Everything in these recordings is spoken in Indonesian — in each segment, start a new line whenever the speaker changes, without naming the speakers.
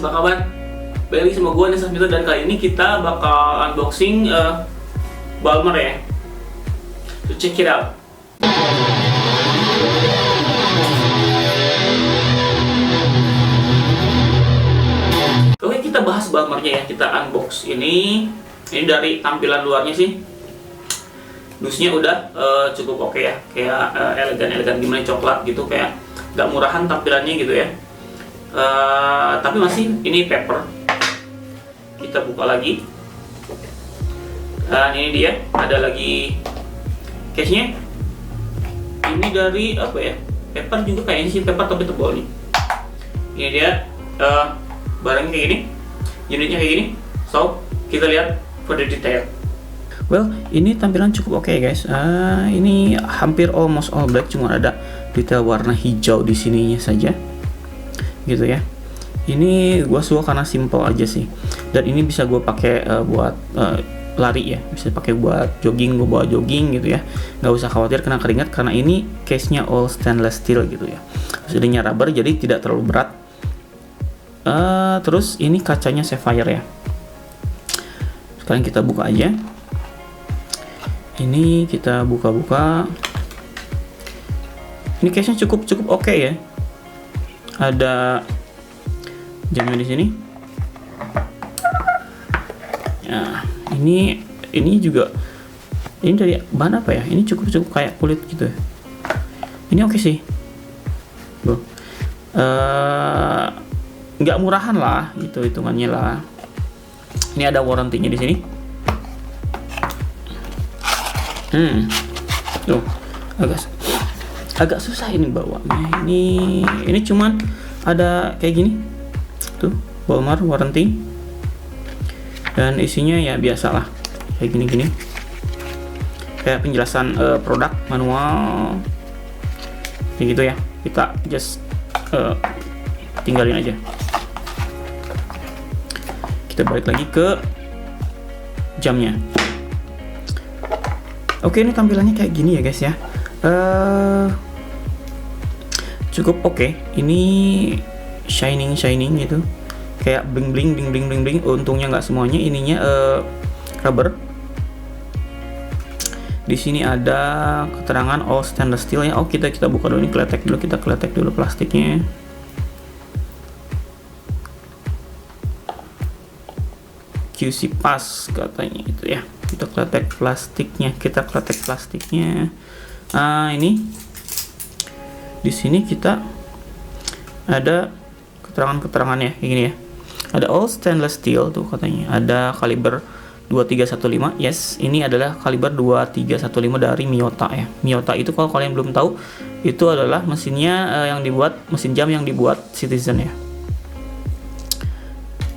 apa kabar? Balik lagi sama gue Nesa Smito, dan kali ini kita bakal unboxing Balmer ya. So check it out. Oke, kita bahas Balmernya ya. Kita unbox ini dari tampilan luarnya sih. Dusnya udah cukup oke ya, kayak elegan gimana, coklat gitu, kayak gak murahan tampilannya gitu ya. Tapi masih ini paper. Kita buka lagi, dan ini dia, ada lagi case-nya. Ini dari apa ya, paper juga kayaknya sih, paper tapi tebal nih. Ini dia barangnya kayak gini, unitnya kayak gini. So kita lihat for the detail. Well, ini tampilan cukup oke guys. Ini hampir almost all black, cuma ada detail warna hijau di sininya saja, gitu ya. Ini gua suka karena simple aja sih. Dan ini bisa gua pakai buat lari ya, bisa pakai buat jogging, gua bawa jogging gitu ya. Nggak usah khawatir kena keringat karena ini case-nya all stainless steel gitu ya. Terus ininya rubber, jadi tidak terlalu berat. Terus ini kacanya sapphire ya. Sekarang kita buka aja. Ini kita buka-buka. Ini case-nya cukup oke ya. Ada jamnya di sini. Nah, ini juga, ini dari bahan apa ya? Ini cukup kayak kulit gitu ya. Ini oke sih. Loh. Nggak murahan lah, gitu hitungannya lah. Ini ada warranty-nya di sini. Tuh, agak susah ini bawanya. Ini cuman ada kayak gini. Tuh, Balmer warranty. Dan isinya ya biasalah, kayak gini. Kayak penjelasan produk, manual. Kayak gitu ya. Kita just tinggalin aja. Kita balik lagi ke jamnya. Oke, ini tampilannya kayak gini ya guys ya. Cukup oke. Ini shining gitu, kayak bling. Untungnya nggak semuanya, ininya rubber. Di sini ada keterangan all stainless steel ya. Oh, kita buka dulu, ini kita kletek dulu plastiknya. QC pass katanya gitu ya. Kita kletek plastiknya. Ini di sini kita ada keterangannya kayak gini ya. Ada all stainless steel tuh katanya. Ada kaliber 2315. Yes, ini adalah kaliber 2315 dari Miyota ya. Miyota itu kalau kalian belum tahu, itu adalah mesinnya mesin jam yang dibuat Citizen ya.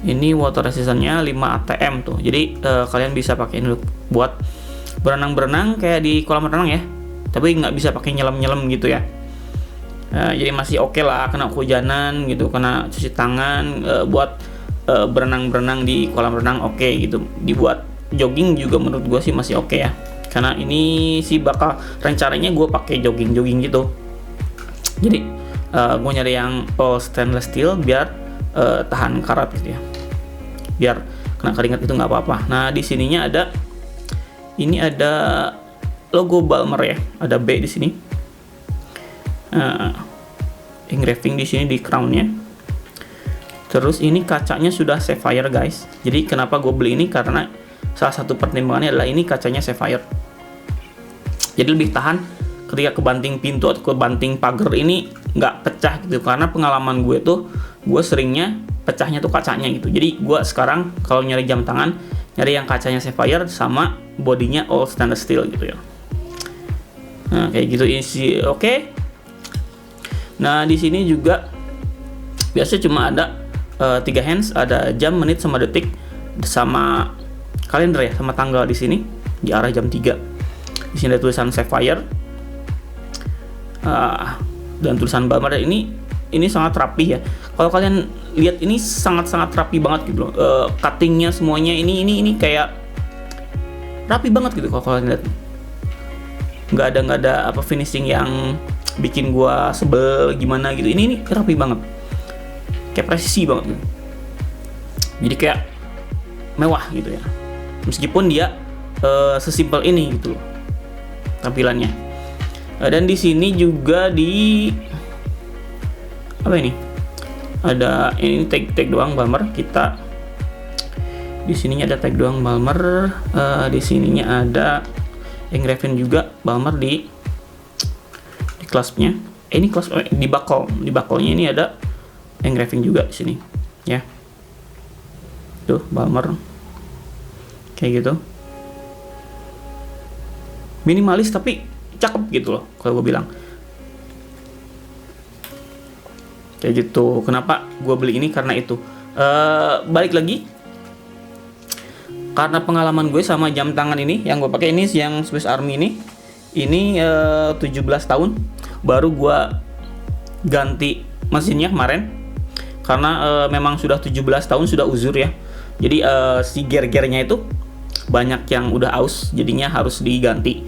Ini water resistance-nya 5 atm tuh. Jadi kalian bisa pakai ini buat berenang kayak di kolam renang ya. Tapi nggak bisa pakai nyelam gitu ya. Jadi masih oke lah, kena hujanan gitu, kena cuci tangan, buat berenang di kolam renang oke gitu. Dibuat jogging juga menurut gue sih masih oke ya. Karena ini sih bakal rencananya gue pakai jogging gitu. Jadi gue nyari yang all stainless steel biar tahan karat gitu ya. Biar kena keringat itu nggak apa-apa. Nah, di sininya ada logo Balmer ya. Ada B di sini. Engraving di sini di crown-nya. Terus ini kacanya sudah sapphire guys. Jadi kenapa gue beli ini, karena salah satu pertimbangannya adalah ini kacanya sapphire. Jadi lebih tahan ketika kebanting pintu atau kebanting pagar ini nggak pecah gitu. Karena pengalaman gue seringnya pecahnya tuh kacanya gitu. Jadi gue sekarang kalau nyari jam tangan, nyari yang kacanya sapphire sama bodinya all stainless steel gitu ya. Nah, kayak gitu isi oke. Nah, di sini juga biasanya cuma ada 3 hands, ada jam, menit sama detik, sama kalender ya, sama tanggal di sini di arah jam 3. Di sini ada tulisan sapphire. Dan tulisan Balmer. Ini sangat rapi ya. Kalau kalian lihat ini sangat rapi banget gitu loh. Cuttingnya semuanya ini kayak rapi banget gitu kalau kalian lihat. Nggak ada apa finishing yang bikin gua sebel gimana gitu. Ini rapi banget. Kayak presisi banget gitu. Jadi kayak mewah gitu ya. Meskipun dia sesimpel ini gitu loh tampilannya. Dan di sini juga di apa ini? Ada ini tag doang Balmer. Kita di sininya ada tag doang Balmer. Di sininya ada engraven juga Balmer di clasp-nya. Ini clasp di buckle-nya ini ada engraving juga di sini ya. Tuh Balmer kayak gitu, minimalis tapi cakep gitu loh kalau gue bilang kayak gitu. Kenapa gue beli ini? Karena itu balik lagi karena pengalaman gue sama jam tangan ini yang gue pakai, ini yang Swiss Army ini 17 tahun baru gue ganti mesinnya kemarin, karena memang sudah 17 tahun sudah uzur ya. Jadi si gear-gearnya itu banyak yang udah aus, jadinya harus diganti.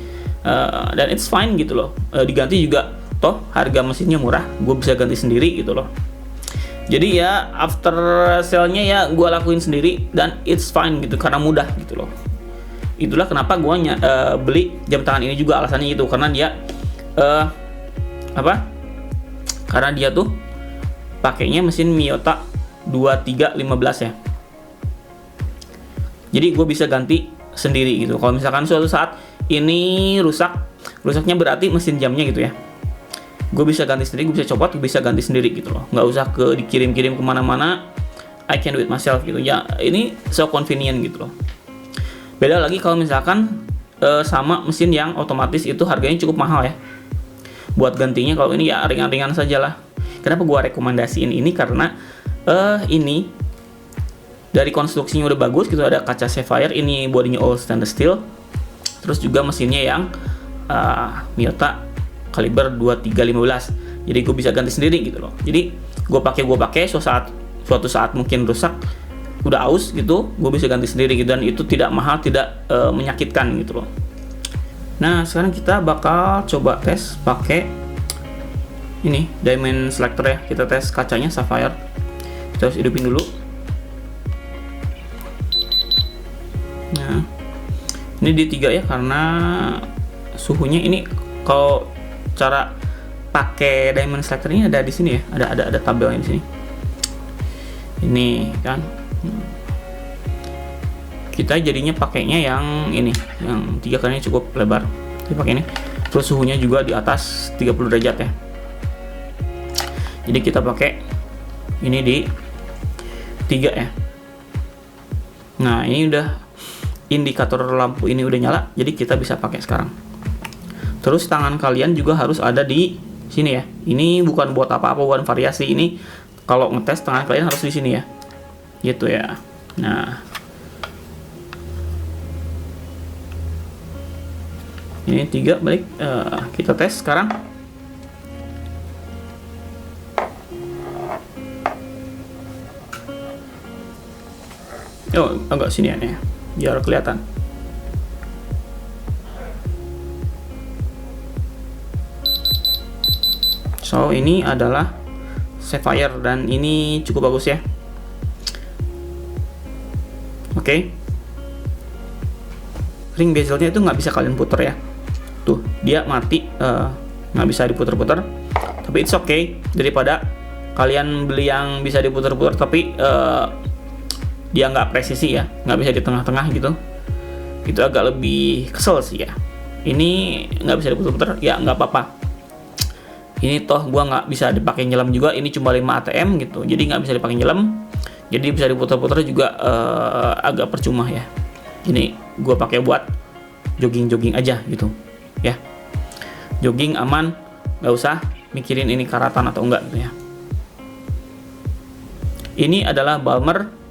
Dan it's fine gitu loh. Diganti juga toh harga mesinnya murah, gue bisa ganti sendiri gitu loh. Jadi ya after sale-nya ya gue lakuin sendiri dan it's fine gitu karena mudah gitu loh. Itulah kenapa gue beli jam tangan ini juga, alasannya itu karena dia karena dia tuh pakainya mesin Miyota 2315 ya. Jadi gue bisa ganti sendiri gitu. Kalau misalkan suatu saat ini rusaknya berarti mesin jamnya gitu ya. Gue bisa ganti sendiri, gue bisa copot, gue bisa ganti sendiri gitu loh. Nggak usah dikirim-kirim kemana-mana. I can do it myself gitu ya. Ini so convenient gitu loh. Beda lagi kalau misalkan sama mesin yang otomatis itu harganya cukup mahal ya. Buat gantinya kalau ini ya ringan-ringan saja lah. Kenapa gue rekomendasiin ini? Karena ini dari konstruksinya udah bagus gitu, ada kaca sapphire, ini bodinya all stainless steel. Terus juga mesinnya yang Miyota kaliber 2315. Jadi gue bisa ganti sendiri gitu loh. Jadi gue pakai suatu saat mungkin rusak, udah aus gitu, gue bisa ganti sendiri gitu, dan itu tidak mahal, tidak menyakitkan gitu loh. Nah, sekarang kita bakal coba tes pakai ini diamond selector ya. Kita tes kacanya sapphire. Kita harus hidupin dulu. Nah, ini di 3 ya karena suhunya ini kalau cara pakai diamond selector ini ada di sini ya. Ada tabelnya di sini. Ini kan. Kita jadinya pakainya yang ini, yang 3 karena cukup lebar. Kita pakai ini. Terus suhunya juga di atas 30 derajat ya. Jadi kita pakai ini di 3 ya. Nah, ini udah indikator lampu ini udah nyala, jadi kita bisa pakai sekarang. Terus tangan kalian juga harus ada di sini ya. Ini bukan buat apa-apa, bukan variasi. Ini kalau ngetes tangan kalian harus di sini ya. Gitu ya. Nah, ini 3 balik, kita tes sekarang. Oh, agak sini ya, biar kelihatan. So, ini adalah sapphire dan ini cukup bagus ya. Oke. Ring bezelnya itu nggak bisa kalian puter ya. Tuh, dia mati, nggak bisa diputer-puter. Tapi it's okay, daripada kalian beli yang bisa diputer-puter tapi dia nggak presisi ya, nggak bisa di tengah-tengah gitu. Itu agak lebih kesel sih ya. Ini nggak bisa diputer-puter, ya nggak apa-apa. Ini toh gua nggak bisa dipakai nyelam juga. Ini cuma 5 ATM gitu, jadi nggak bisa dipakai nyelam. Jadi bisa diputer-puter juga agak percuma ya. Ini gua pakai buat jogging-jogging aja gitu ya. Jogging aman, nggak usah mikirin ini karatan atau enggak gitu ya. Ini adalah Balmer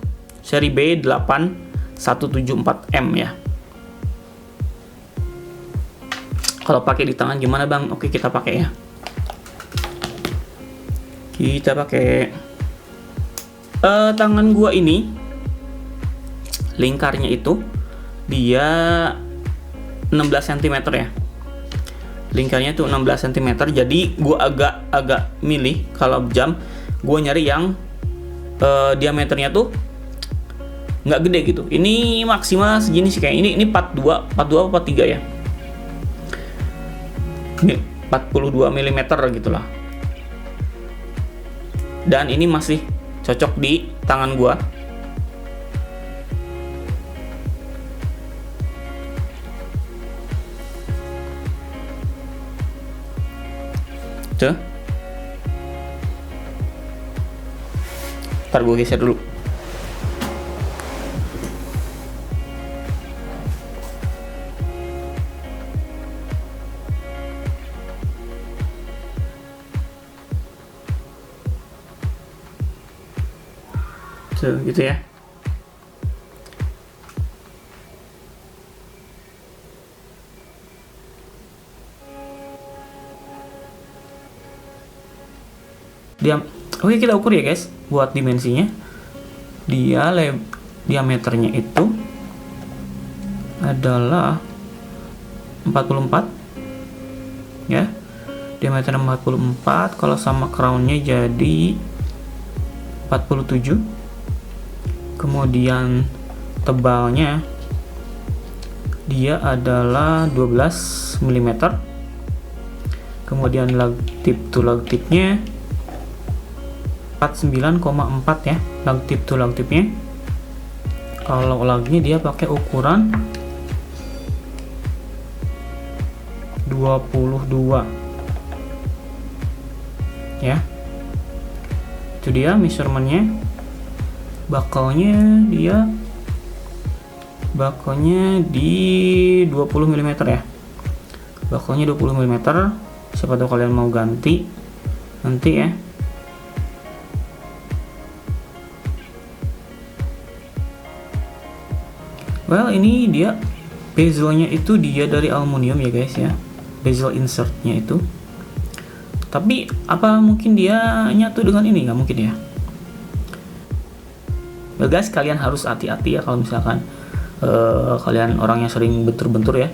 seri B8174M ya. Kalau pakai di tangan gimana bang? Oke, kita pakai ya. Kita pakai tangan gua ini lingkarnya itu dia 16 cm ya. Lingkarnya itu 16 cm. Jadi gua agak milih kalau jam gua nyari yang diameternya tuh nggak gede gitu. Ini maksimal segini sih kayak ini 42 apa 43 ya. Ini 42 mm gitulah. Dan ini masih cocok di tangan gua. Tuh. Ntar gue geser dulu. Tuh, gitu ya. Oke, kita ukur ya guys, buat dimensinya. Diameternya itu adalah 44 ya. Diameter 44, kalau sama crownnya jadi 47. Kemudian tebalnya dia adalah 12 mm. Kemudian lug tip to lug tipnya 49,4 ya, lug tip to lug tipnya. Kalau lugnya dia pakai ukuran 22 ya. Itu dia measurementnya. Bakalnya di 20 mm ya. Bakalnya 20 mm. Siapa tahu kalian mau ganti nanti ya. Well, ini dia bezelnya itu dia dari aluminium ya guys ya. Bezel insertnya itu. Tapi apa mungkin dia nyatu dengan ini? Nggak mungkin ya. Well guys, kalian harus hati-hati ya kalau misalkan kalian orang yang sering bentur-bentur ya.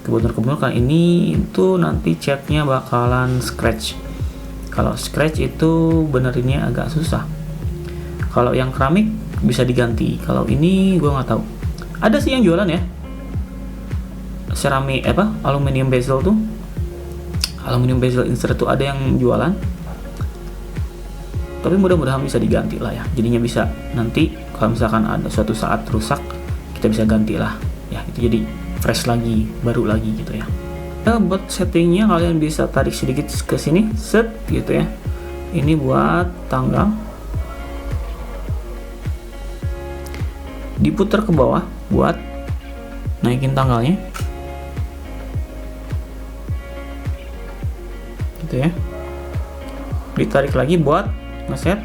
Kebentur-kebentur kan ini itu nanti catnya bakalan scratch. Kalau scratch itu benerinnya agak susah. Kalau yang keramik bisa diganti. Kalau ini gue nggak tahu. Ada sih yang jualan ya, seramik aluminium bezel tuh, aluminium bezel insert tuh ada yang jualan. Tapi mudah-mudahan bisa diganti lah ya. Jadinya bisa nanti kalau misalkan ada suatu saat rusak, kita bisa ganti lah ya. Itu jadi fresh lagi, baru lagi gitu ya. Nah, buat settingnya kalian bisa tarik sedikit ke sini, set gitu ya. Ini buat tanggal, diputar ke bawah buat naikin tanggalnya gitu ya. Ditarik lagi buat ngeset,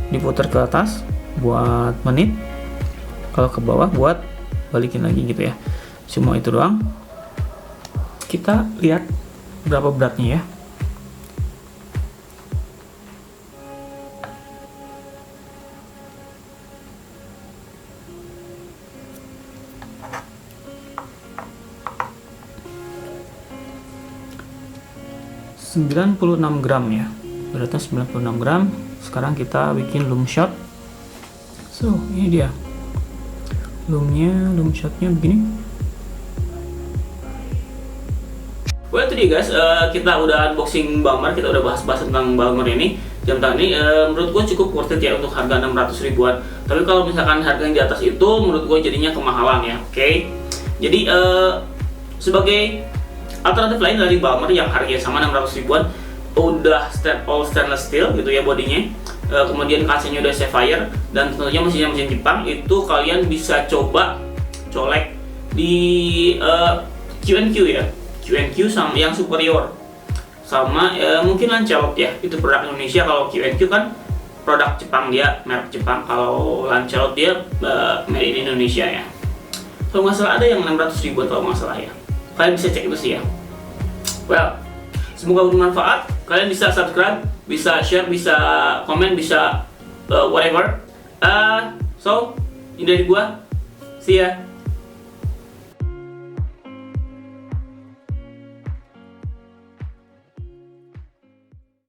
diputar ke atas buat menit, kalau ke bawah buat balikin lagi gitu ya. Semua itu doang. Kita lihat berapa beratnya ya. ...96 gram ya, beratnya 96 gram. Sekarang kita bikin loom shot. So ini dia loom shotnya begini. Well itu dia guys, kita udah unboxing Balmer, kita udah bahas-bahas tentang Balmer ini. Jam tangan ini menurut gue cukup worth it ya untuk harga 600 ribuan. Tapi kalau misalkan harga yang di atas itu menurut gue jadinya kemahalan ya. Oke. Jadi sebagai alternatif lain dari Balmer yang harganya sama 600 ribuan, udah all stainless steel gitu ya bodinya, kemudian kacanya udah sapphire, dan tentunya mesin Jepang. Itu kalian bisa coba colek di Q&Q ya, Q&Q sama yang superior, sama mungkin Lancelot ya, itu produk Indonesia. Kalau Q&Q kan produk Jepang, dia merek Jepang. Kalau Lancelot dia made in Indonesia ya. Kalau nggak salah ada yang 600 ribuan kalau nggak salah ya. Kalian bisa cek itu sih ya. Well, semoga bermanfaat. Kalian bisa subscribe, bisa share, bisa komen, bisa whatever. So, ini dari gua. See ya.